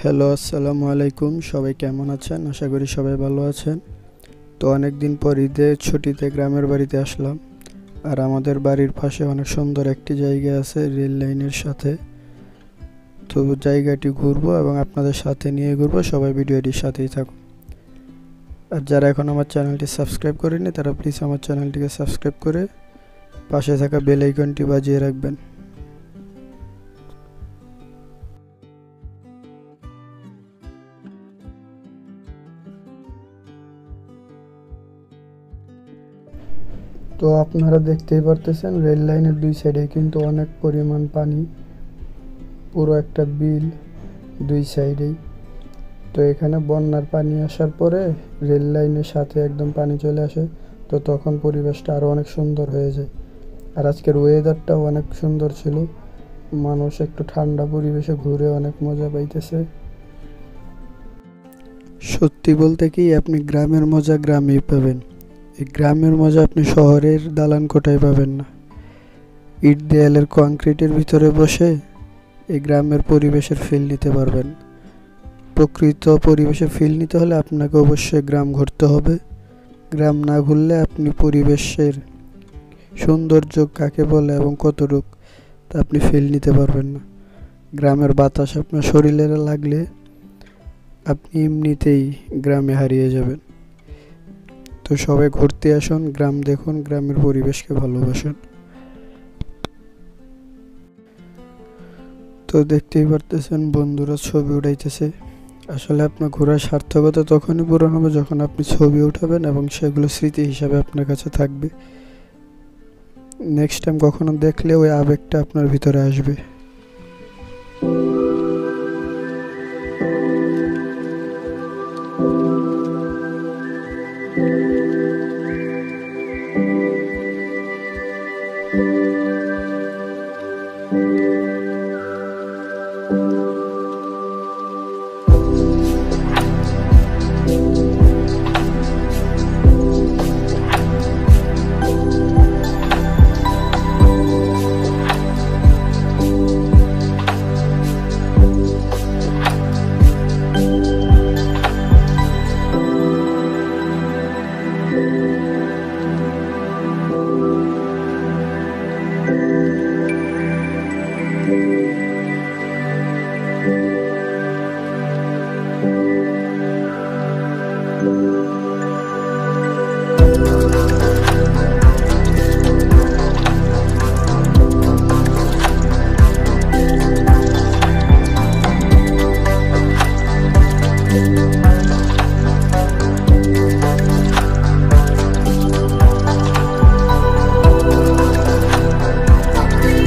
Hello, আসসালামু আলাইকুম। সবাই কেমন আছেন? আশা করি সবাই ভালো আছেন। তো অনেক দিন পর ঈদের ছুটিতে গ্রামের বাড়িতে আসলাম। আর আমাদের বাড়ির পাশে অনেক সুন্দর একটি জায়গা আছে রেল লাইনের সাথে। তো জায়গাটি ঘুরবো এবং আপনাদের সাথে নিয়ে ঘুরবো। সবাই ভিডিওটির সাথেই থাকুন। আর যারা এখন আমার চ্যানেলটি সাবস্ক্রাইব করেনি তারা প্লিজ আমার চ্যানেলটিকে সাবস্ক্রাইব করে পাশে থাকা বেল আইকনটি বাজিয়ে রাখবেন। তো আপনারা দেখতেই পারতেছেন রেল লাইনের দুই সাইডে কিন্তু অনেক পরিমাণ পানি, পুরো একটা বিল দুই সাইডেই। তো এখানে বন্যার পানি আসার পরে রেল লাইনের সাথে একদম পানি চলে আসে, তো তখন পরিবেশটা আরও অনেক সুন্দর হয়ে যায়। আর আজকের ওয়েদারটাও অনেক সুন্দর ছিল, মানুষ একটু ঠান্ডা পরিবেশে ঘুরে অনেক মজা পাইতেছে। সত্যি বলতে কি, আপনি গ্রামের মজা গ্রামেই পাবেন। এই গ্রামের মজা আপনি শহরের দালান কোঠায় পাবেন না। ইট দেয়ালের কংক্রিটের ভিতরে বসে এই গ্রামের পরিবেশের ফিল নিতে পারবেন। প্রকৃত পরিবেশের ফিল নিতে হলে আপনাকে অবশ্যই গ্রাম ঘুরতে হবে। গ্রাম না ঘুরলে আপনি পরিবেশের সৌন্দর্য কাকে বলে এবং কতটুক তা আপনি ফিল নিতে পারবেন না। গ্রামের বাতাস আপনার শরীরে লাগলে আপনি এমনিতেই গ্রামে হারিয়ে যাবেন। তো সবাই ঘুরতে আসুন, গ্রাম দেখুন, গ্রামের পরিবেশকে ভালোবাসুন। তো দেখতেই পারতেছেন বন্ধুরা ছবি উঠাইতেছে। আসলে আপনার ঘোরার সার্থকতা তখনই পূরণ হবে যখন আপনি ছবি উঠাবেন এবং সেগুলো স্মৃতি হিসাবে আপনার কাছে থাকবে। নেক্সট টাইম কখনো দেখলে ওই আবেগটা আপনার ভিতরে আসবে।